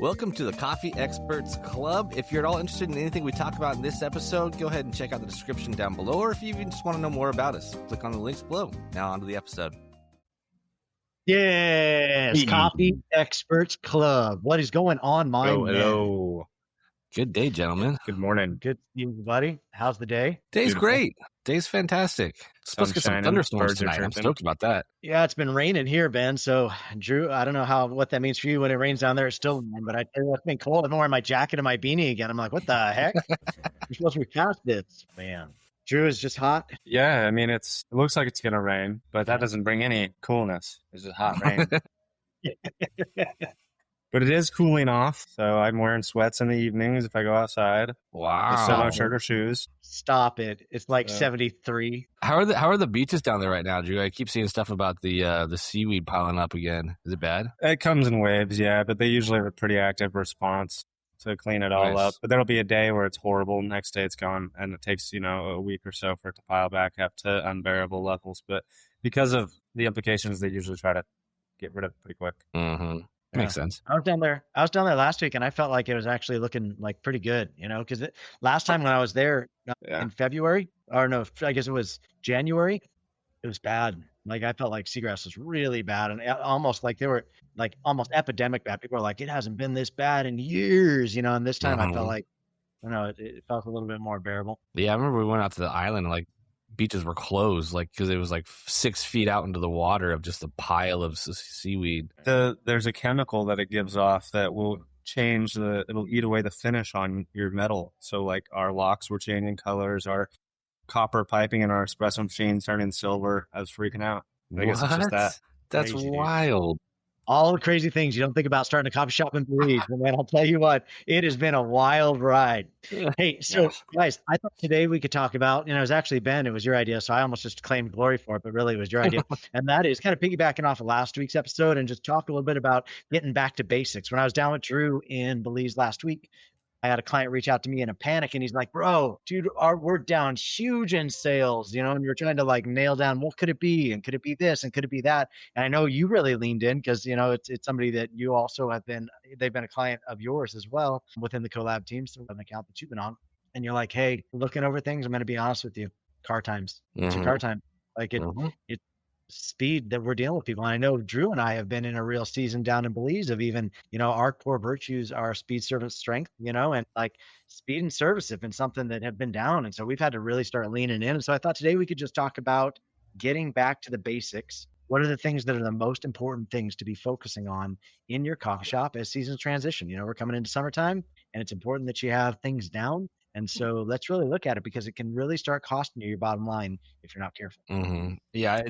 Welcome to the Coffee Experts Club. If you're at all interested in anything we talk about in this episode, go ahead and check out the description down below, or if you even just want to know more about us, click on the links below. Now on to the episode. Yes, Coffee Experts Club. What is going on, my man? Hello. Good day, gentlemen. Good morning. Good, buddy. How's the day? Day's Beautiful. Great. Day's fantastic. Supposed to get some shining, thunderstorms birds are tonight. I'm chirping. stoked about that. Yeah, it's been raining here, Ben. So, Drew, I don't know what that means for you when it rains down there. It's still raining, but I tell you, it's been cold. I'm wearing my jacket and my beanie again. I'm like, what the heck? You're supposed to be past this, man. Drew is just hot. Yeah, I mean, it looks like it's going to rain, but that doesn't bring any coolness. It's just hot rain. But it is cooling off, so I'm wearing sweats in the evenings if I go outside. Wow. Still no shirt or shoes. Stop it. It's like 73. How are the beaches down there right now, Drew? I keep seeing stuff about the seaweed piling up again. Is it bad? It comes in waves, yeah, but they usually have a pretty active response to clean it all Nice. up. But there'll be a day where it's horrible. Next day it's gone, and it takes, a week or so for it to pile back up to unbearable levels. But because of the implications, they usually try to get rid of it pretty quick. Mm-hmm. Makes sense. I was down there last week, and I felt like it was actually looking like pretty good, because last time when I was there Yeah. in February, or no, I guess it was January, it was bad. Like I felt like seagrass was really bad, and almost like they were like almost epidemic bad. People were like, it hasn't been this bad in years, and this time I felt like, it felt a little bit more bearable. Yeah, I remember we went out to the island and beaches were closed, because it was 6 feet out into the water of just a pile of seaweed. There's a chemical that it gives off that will it'll eat away the finish on your metal. So our locks were changing colors, our copper piping in our espresso machines turning silver. I was freaking out. I guess it's just that. That's Crazy, dude. wild. All the crazy things you don't think about starting a coffee shop in Belize. But man, I'll tell you what, it has been a wild ride. Hey, so guys, I thought today we could talk about, it was actually Ben, it was your idea. So I almost just claimed glory for it, but really it was your idea. And that is kind of piggybacking off of last week's episode and just talk a little bit about getting back to basics. When I was down with Drew in Belize last week, I had a client reach out to me in a panic, and he's like, bro, dude, we're down huge in sales, and you're trying to nail down, what could it be? And could it be this? And could it be that? And I know you really leaned in because, it's somebody that you also they've been a client of yours as well within the Collab team. So an account that you've been on, and you're like, hey, looking over things, I'm going to be honest with you. Car times. It's a car time. It's speed that we're dealing with people. And I know Drew and I have been in a real season down in Belize of even, our core virtues are speed, service, strength, and speed and service have been something that have been down. And so we've had to really start leaning in. And so I thought today we could just talk about getting back to the basics. What are the things that are the most important things to be focusing on in your coffee shop as seasons transition? We're coming into summertime, and it's important that you have things down. And so let's really look at it, because it can really start costing you your bottom line if you're not careful. Mm-hmm. Yeah.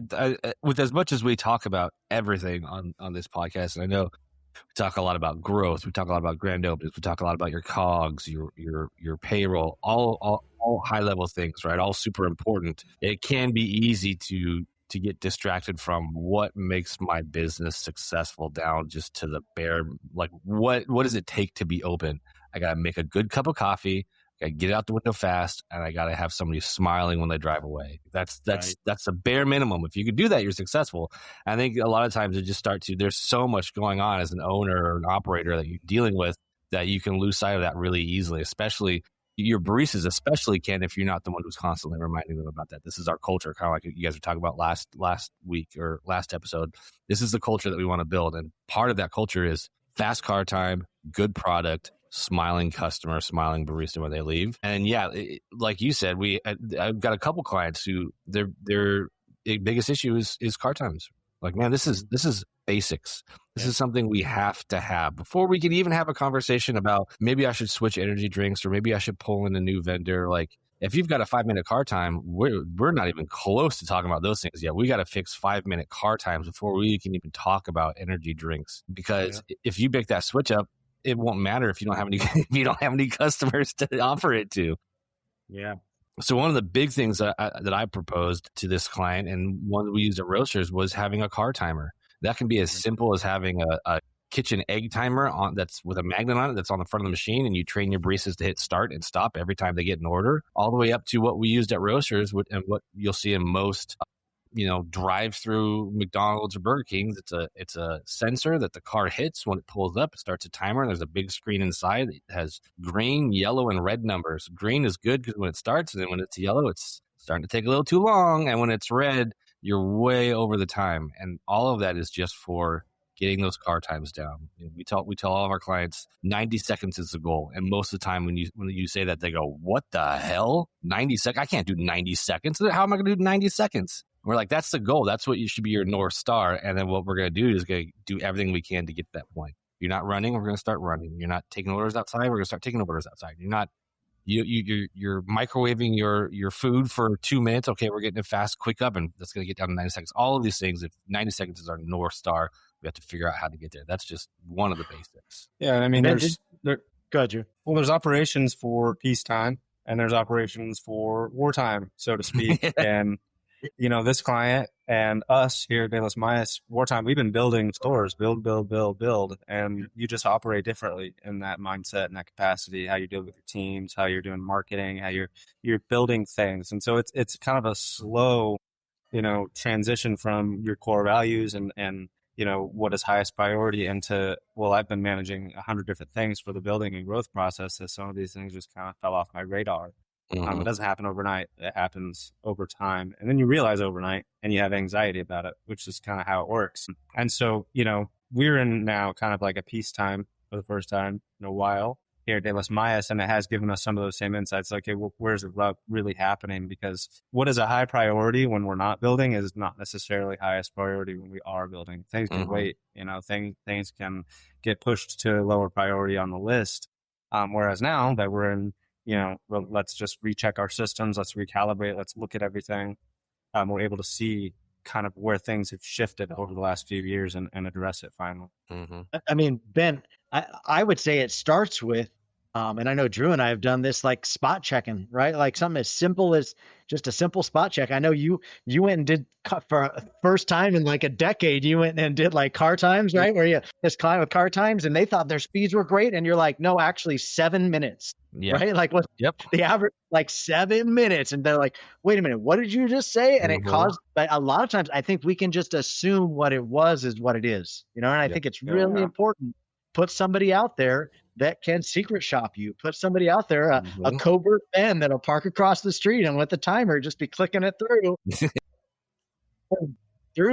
With as much as we talk about everything on this podcast, and I know we talk a lot about growth, we talk a lot about grand openings, we talk a lot about your COGS, your payroll, all high level things, right? All super important. It can be easy to get distracted from what makes my business successful down just to the bare, what does it take to be open? I got to make a good cup of coffee. I get out the window fast, and I got to have somebody smiling when they drive away. That's the bare minimum. If you could do that, you're successful. I think a lot of times it just there's so much going on as an owner or an operator that you're dealing with that you can lose sight of that really easily, especially your baristas especially can if you're not the one who's constantly reminding them about that. This is our culture, kind of like you guys were talking about last week or last episode. This is the culture that we want to build. And part of that culture is fast car time, good product, smiling customer, smiling barista when they leave. And like you said, I've got a couple clients who their biggest issue is car times. Man, this is basics. This is something we have to have before we can even have a conversation about maybe I should switch energy drinks or maybe I should pull in a new vendor. If you've got a 5-minute car time, we're not even close to talking about those things yet. We got to fix 5-minute car times before we can even talk about energy drinks, because if you make that switch up, it won't matter if you don't have any customers to offer it to. Yeah. So one of the big things that I proposed to this client, and one we used at Roasters, was having a car timer. That can be as simple as having a kitchen egg timer that's with a magnet on it that's on the front of the machine, and you train your baristas to hit start and stop every time they get an order, all the way up to what we used at Roasters and what you'll see in most drive through McDonald's or Burger King's. It's a sensor that the car hits when it pulls up. It starts a timer. There's a big screen inside. It has green, yellow, and red numbers. Green is good because when it starts, and then when it's yellow, it's starting to take a little too long. And when it's red, you're way over the time. And all of that is just for getting those car times down. We tell all of our clients 90 seconds is the goal. And most of the time when you say that, they go, what the hell? 90 seconds? I can't do 90 seconds. How am I going to do 90 seconds? We're like, that's the goal. That's what you should be your North Star. And then what we're going to do is going to do everything we can to get to that point. You're not running, we're going to start running. You're not taking orders outside, we're going to start taking orders outside. You're not you're microwaving your food for 2 minutes. Okay, we're getting a fast, quick oven. That's going to get down to 90 seconds. All of these things, if 90 seconds is our North Star, we have to figure out how to get there. That's just one of the basics. Yeah, I mean, go ahead, Drew. Well, there's operations for peacetime and there's operations for wartime, so to speak. And this client and us here at De Las Mayas, wartime, we've been building stores, build. And you just operate differently in that mindset and that capacity, how you deal with your teams, how you're doing marketing, how you're building things. And so it's kind of a slow, transition from your core values and what is highest priority into, well, I've been managing 100 different things for the building and growth process. So some of these things just kind of fell off my radar. It doesn't happen overnight. It happens over time. And then you realize overnight and you have anxiety about it, which is kind of how it works. And so, we're in now kind of like a peacetime for the first time in a while here at De Las Mayas. And it has given us some of those same insights. Like, okay, well, where's the really happening? Because what is a high priority when we're not building is not necessarily highest priority when we are building. Things can wait, things can get pushed to a lower priority on the list. Whereas now that we're in, well, let's just recheck our systems. Let's recalibrate. Let's look at everything. We're able to see kind of where things have shifted over the last few years and address it finally. I mean, Ben, I would say it starts with, and I know Drew and I have done this, like spot checking, right? Like something as simple as just a simple spot check. I know you went and did for a first time in like a decade, you went and did like car times, right? Where you just climb with car times and they thought their speeds were great. And you're like, no, actually 7 minutes, right? Like what the average, like 7 minutes. And they're like, wait a minute, what did you just say? And it caused, but a lot of times I think we can just assume what it was is what it is, and I think it's really important. Put somebody out there that can secret shop you. Put somebody out there, a covert Ben that'll park across the street and with the timer just be clicking it through.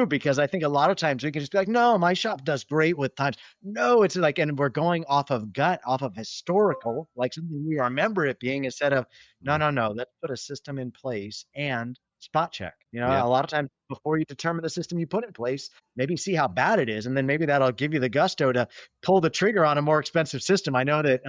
Because I think a lot of times we can just be like, no, my shop does great with times. No, it's like, and we're going off of gut, off of historical, like something we remember it being, instead of no, let's put a system in place and spot check. A lot of times before you determine the system you put in place, maybe see how bad it is. And then maybe that'll give you the gusto to pull the trigger on a more expensive system. I know that,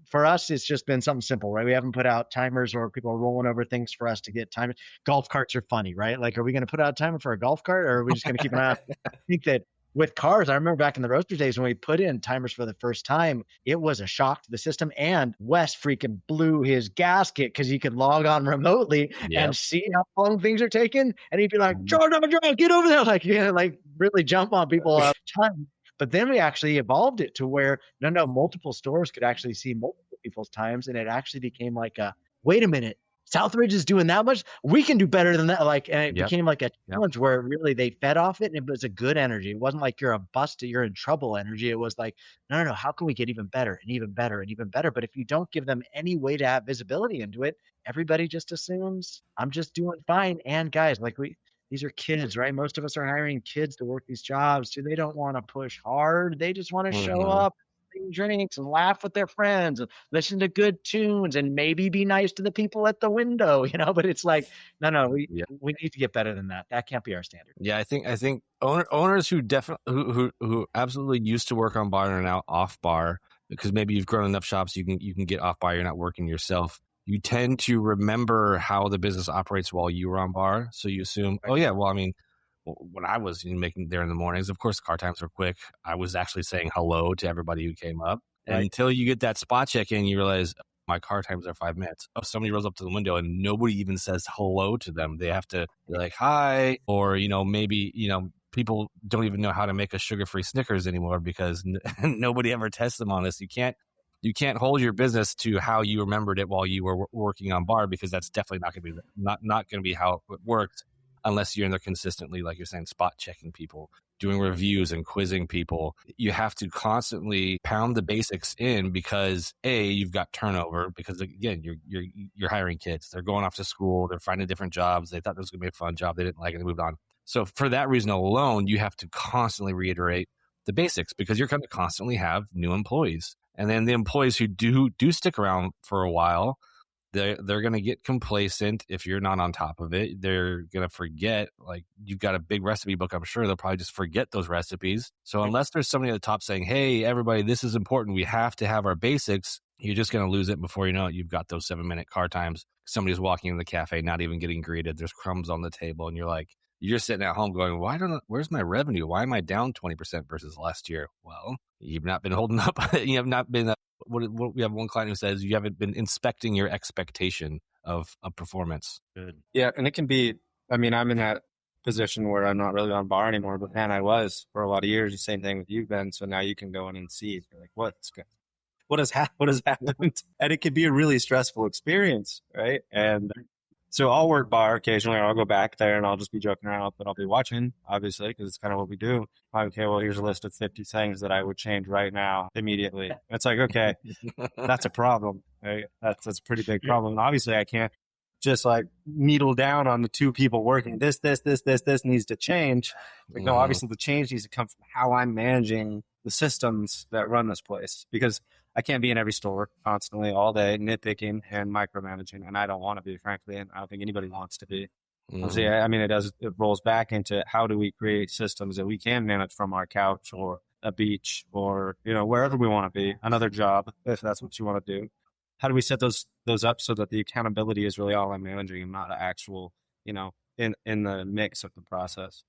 for us, it's just been something simple, right? We haven't put out timers or people are rolling over things for us to get timers. Golf carts are funny, right? Like, are we going to put out a timer for a golf cart or are we just going to keep an eye on? I think that with cars, I remember back in the Roasters days when we put in timers for the first time, it was a shock to the system. And Wes freaking blew his gasket because he could log on remotely and see how long things are taking. And he'd be like, Jordan, get over there. Like really jump on people all the time. But then we actually evolved it to where, no, multiple stores could actually see multiple people's times. And it actually became like wait a minute. Southridge is doing that much. We can do better than that. And it became like a challenge where really they fed off it and it was a good energy. It wasn't like you're a busted, you're in trouble energy. It was like, no, how can we get even better and even better and even better? But if you don't give them any way to have visibility into it, everybody just assumes I'm just doing fine. And guys, these are kids, right? Most of us are hiring kids to work these jobs. So they don't want to push hard. They just want to show up, drinks and laugh with their friends and listen to good tunes and maybe be nice to the people at the window, but it's like, no, we need to get better than that. That can't be our standard. Yeah. I think owners who definitely, who absolutely used to work on bar and are now off bar, because maybe you've grown enough shops, you can get off bar. You're not working yourself. You tend to remember how the business operates while you were on bar. So you assume, when I was making there in the mornings, of course, car times were quick. I was actually saying hello to everybody who came up. And until you get that spot check in, you realize my car times are 5 minutes. Oh, somebody rolls up to the window and nobody even says hello to them. They have to be like, hi, or, maybe, people don't even know how to make a sugar-free Snickers anymore because nobody ever tests them on this. You can't hold your business to how you remembered it while you were working on bar, because that's definitely not going to be how it works. unless you're in there consistently, like you're saying, spot checking people, doing reviews and quizzing people. You have to constantly pound the basics in because you've got turnover, because again, you're hiring kids. They're going off to school. They're finding different jobs. They thought this was going to be a fun job. They didn't like it. They moved on. So for that reason alone, you have to constantly reiterate the basics because you're going to constantly have new employees. And then the employees who do stick around for a while, they're going to get complacent if you're not on top of it. They're going to forget, like you've got a big recipe book, I'm sure they'll probably just forget those recipes. So unless there's somebody at the top saying, hey, everybody, this is important, we have to have our basics, you're just going to lose it before you know it. You've got those 7-minute car times. Somebody's walking in the cafe, not even getting greeted. There's crumbs on the table. And you're sitting at home going, where's my revenue? Why am I down 20% versus last year? Well, you've not been holding up. You have not been, we have one client who says you haven't been inspecting your expectation of performance. Good. Yeah. And it can be, I'm in that position where I'm not really on bar anymore, but man, I was for a lot of years. The same thing with you, Ben. So now you can go in and see, you're like, what has happened? And it can be a really stressful experience. Right. And so I'll work bar occasionally, or I'll go back there and I'll just be joking around, but I'll be watching, obviously, because it's kind of what we do. Okay, well, here's a list of 50 things that I would change right now, immediately. It's like, okay, that's a problem. Right? That's a pretty big problem. And obviously, I can't just like needle down on the two people working. This needs to change. Like, no, obviously, the change needs to come from how I'm managing the systems that run this place, because I can't be in every store constantly all day nitpicking and micromanaging, and I don't want to be, frankly, and I don't think anybody wants to be. See, it rolls back into how do we create systems that we can manage from our couch or a beach or, wherever we want to be, another job, if that's what you want to do. How do we set those up so that the accountability is really all I'm managing and not actual, in the mix of the process?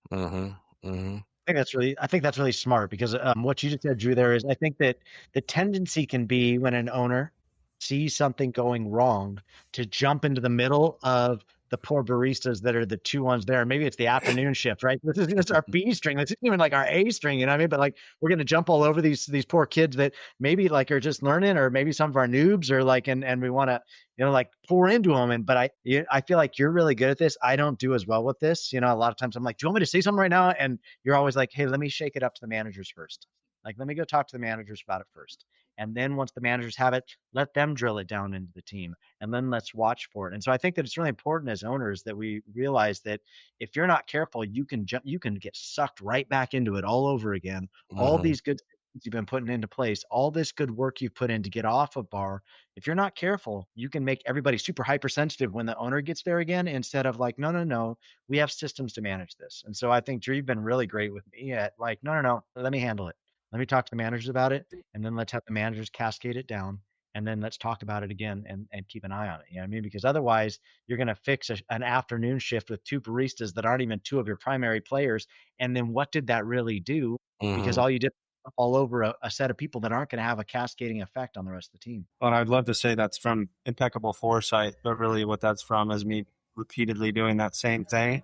I think that's really smart, because what you just said, Drew, there is, I think that the tendency can be when an owner sees something going wrong to jump into the middle of the poor baristas that are the two ones there. Maybe it's the afternoon shift, right? This is our B string. This isn't even like our A string, you know what I mean? But like, we're going to jump all over these poor kids that maybe like are just learning, or maybe some of our noobs are like, and we want to, like pour into them. But I feel like you're really good at this. I don't do as well with this. A lot of times I'm like, do you want me to say something right now? And you're always like, hey, let me shake it up to the managers first. Like, let me go talk to the managers about it first. And then once the managers have it, let them drill it down into the team, and then let's watch for it. And so I think that it's really important as owners that we realize that if you're not careful, you can get sucked right back into it all over again. All these good things you've been putting into place, all this good work you've put in to get off of bar, if you're not careful, you can make everybody super hypersensitive when the owner gets there again, instead of like, no, we have systems to manage this. And so I think, Drew, you've been really great with me at like, no, let me handle it. Let me talk to the managers about it, and then let's have the managers cascade it down, and then let's talk about it again and keep an eye on it. You know what I mean? Because otherwise, you're going to fix an afternoon shift with two baristas that aren't even two of your primary players. And then what did that really do? Because all you did all over a set of people that aren't going to have a cascading effect on the rest of the team. Well, and I'd love to say that's from impeccable foresight, but really what that's from is me repeatedly doing that same thing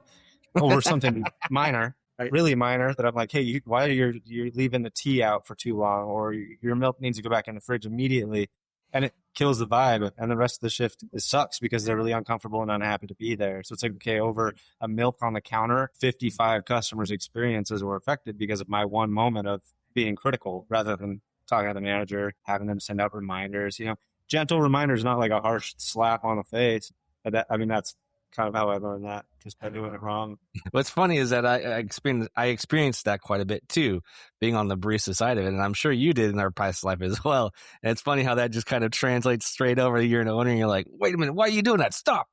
over something minor. Right. Really minor, that I'm like, hey, why are you leaving the tea out for too long, or your milk needs to go back in the fridge immediately, and it kills the vibe. And the rest of the shift, it sucks because they're really uncomfortable and unhappy to be there. So it's like, okay, over a milk on the counter, 55 customers' experiences were affected because of my one moment of being critical, rather than talking to the manager, having them send out reminders. Gentle reminders, not like a harsh slap on the face. But that's kind of how I learned that, just by doing it wrong. What's funny is that I experienced that quite a bit too, being on the barista side of it, and I'm sure you did in our past life as well. And it's funny how that just kind of translates straight over to you're an owner, and you're like, wait a minute, why are you doing that? Stop.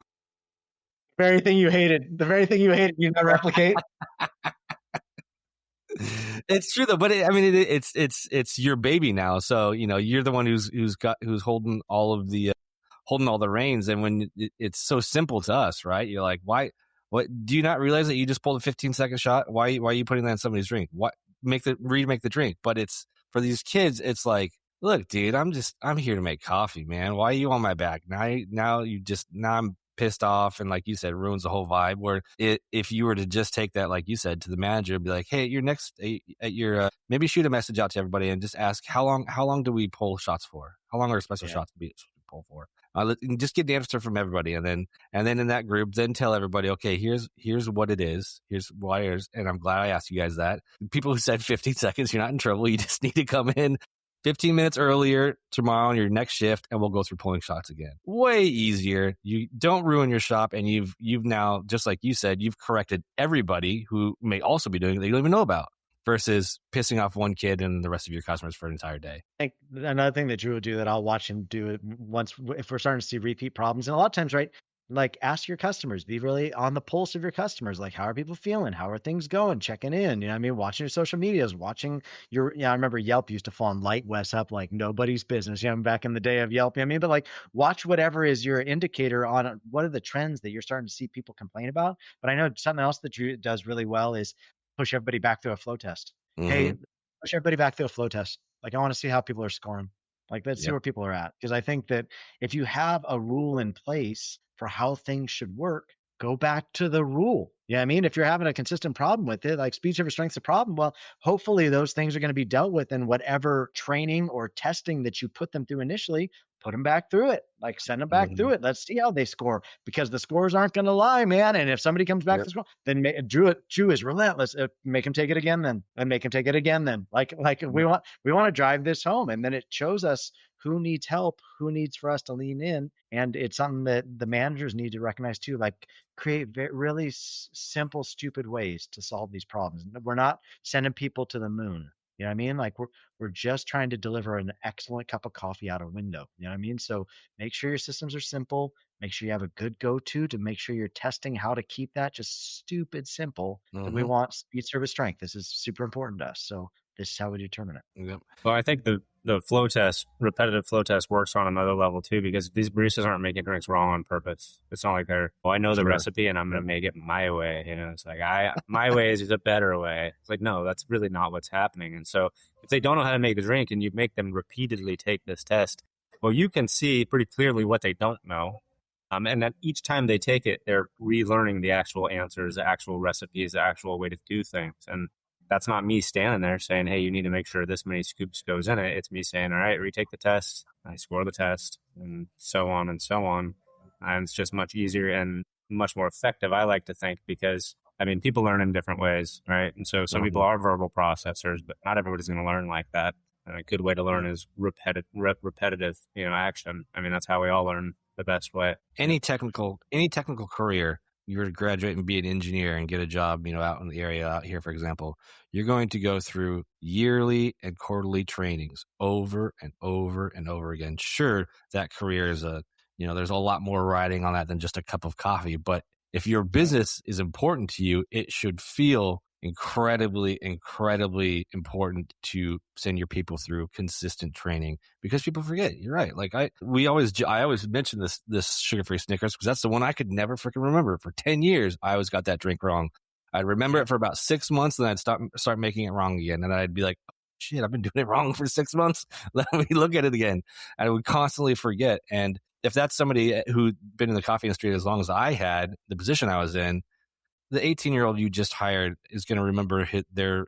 The very thing you hated, you never replicate. It's true though, but it's your baby now, so you're the one who's holding all the reins. And when it's so simple to us, right? You're like, why? What? Do you not realize that you just pulled a 15-second shot? Why are you putting that in somebody's drink? What? Make the drink. But it's for these kids. It's like, look, dude, I'm here to make coffee, man. Why are you on my back? Now I'm pissed off, and like you said, ruins the whole vibe. Where if you were to just take that, like you said, to the manager and be like, hey, maybe shoot a message out to everybody and just ask how long do we pull shots for? How long are espresso shots be grateful for? Just get the answer from everybody, and then in that group, then tell everybody, okay, here's what it is, here's why it is, and I'm glad I asked you guys that. People who said 15 seconds, you're not in trouble. You just need to come in 15 minutes earlier tomorrow on your next shift, and we'll go through pulling shots again. Way easier. You don't ruin your shop, and you've now, just like you said, you've corrected everybody who may also be doing it that you don't even know about, versus pissing off one kid and the rest of your customers for an entire day. I think another thing that Drew will do that I'll watch him do it once if we're starting to see repeat problems, and a lot of times, right? Like, ask your customers, be really on the pulse of your customers. Like, how are people feeling? How are things going? Checking in, you know what I mean? Watching your social medias, watching your, I remember Yelp used to fall on light West up like nobody's business, back in the day of Yelp. But like, watch whatever is your indicator on what are the trends that you're starting to see people complain about. But I know something else that Drew does really well is push everybody back through a flow test. Mm-hmm. Hey, push everybody back through a flow test. Like, I want to see how people are scoring. Like, let's see where people are at. Because I think that if you have a rule in place for how things should work, go back to the rule. Yeah, if you're having a consistent problem with it, like speed over strength's a problem, well, hopefully those things are going to be dealt with in whatever training or testing that you put them through initially. Put them back through it, like send them back through it. Let's see how they score, because the scores aren't going to lie, man. And if somebody comes back to score, then Drew is relentless. Make him take it again, then, and make him take it again, then. Like we want to drive this home, and then it shows us who needs help, who needs for us to lean in, and it's something that the managers need to recognize too. Like, create really simple, stupid ways to solve these problems. We're not sending people to the moon. You know what I mean? Like, we're just trying to deliver an excellent cup of coffee out a window. You know what I mean? So make sure your systems are simple. Make sure you have a good go-to to make sure you're testing how to keep that just stupid simple. And we want speed, service, strength. This is super important to us. So this is how we determine it. Yep. Well, I think the flow test, repetitive flow test, works on another level too, because these baristas aren't making drinks wrong on purpose. It's not like I know the recipe and I'm going to make it my way. It's like my way is a better way. It's like, no, that's really not what's happening. And so if they don't know how to make the drink and you make them repeatedly take this test, well, you can see pretty clearly what they don't know. And then each time they take it, they're relearning the actual answers, the actual recipes, the actual way to do things. And that's not me standing there saying, hey, you need to make sure this many scoops goes in it. It's me saying, all right, retake the test. I score the test, and so on and so on. And it's just much easier and much more effective, I like to think, because, people learn in different ways, right? And so some people are verbal processors, but not everybody's going to learn like that. And a good way to learn is repetitive, action. That's how we all learn the best way. Any technical career, you were to graduate and be an engineer and get a job, out in the area out here, for example, you're going to go through yearly and quarterly trainings over and over and over again. Sure, that career is there's a lot more riding on that than just a cup of coffee. But if your business is important to you, it should feel incredibly, incredibly important to send your people through consistent training, because people forget. You're right. Like I always mention this sugar-free Snickers, because that's the one I could never freaking remember. For 10 years, I always got that drink wrong. I'd remember it for about 6 months, then I'd start making it wrong again. And I'd be like, oh, shit, I've been doing it wrong for 6 months. Let me look at it again. I would constantly forget. And if that's somebody who'd been in the coffee industry as long as I had, the position I was in, the 18-year-old you just hired is going to remember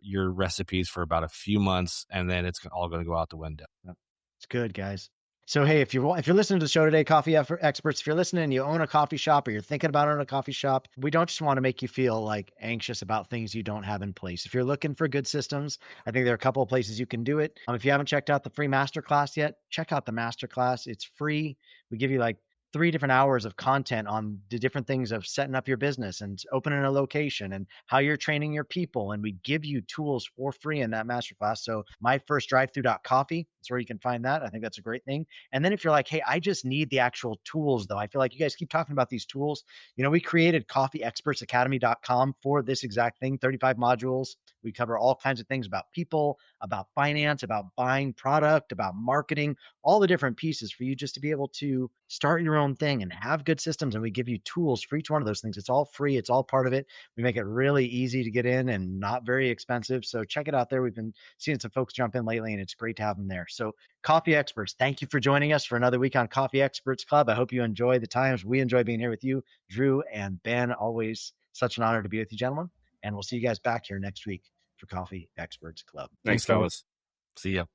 your recipes for about a few months, and then it's all going to go out the window. It's good, guys. So, hey, if you're listening to the show today, coffee experts, if you're listening and you own a coffee shop or you're thinking about owning a coffee shop, we don't just want to make you feel like anxious about things you don't have in place. If you're looking for good systems, I think there are a couple of places you can do it. If you haven't checked out the free masterclass yet, check out the masterclass. It's free. We give you like 3 different hours of content on the different things of setting up your business and opening a location and how you're training your people. And we give you tools for free in that masterclass. So myfirstdrivethru.coffee, that's where you can find that. I think that's a great thing. And then if you're like, hey, I just need the actual tools though. I feel like you guys keep talking about these tools. We created coffeeexpertsacademy.com for this exact thing, 35 modules. We cover all kinds of things about people, about finance, about buying product, about marketing, all the different pieces for you just to be able to start your own thing and have good systems. And we give you tools for each one of those things. It's all free. It's all part of it. We make it really easy to get in and not very expensive. So check it out there. We've been seeing some folks jump in lately, and it's great to have them there. So Coffee Experts, thank you for joining us for another week on Coffee Experts Club. I hope you enjoy the times. We enjoy being here with you, Drew and Ben. Always such an honor to be with you, gentlemen. And we'll see you guys back here next week for Coffee Experts Club. Thanks, fellas. See ya.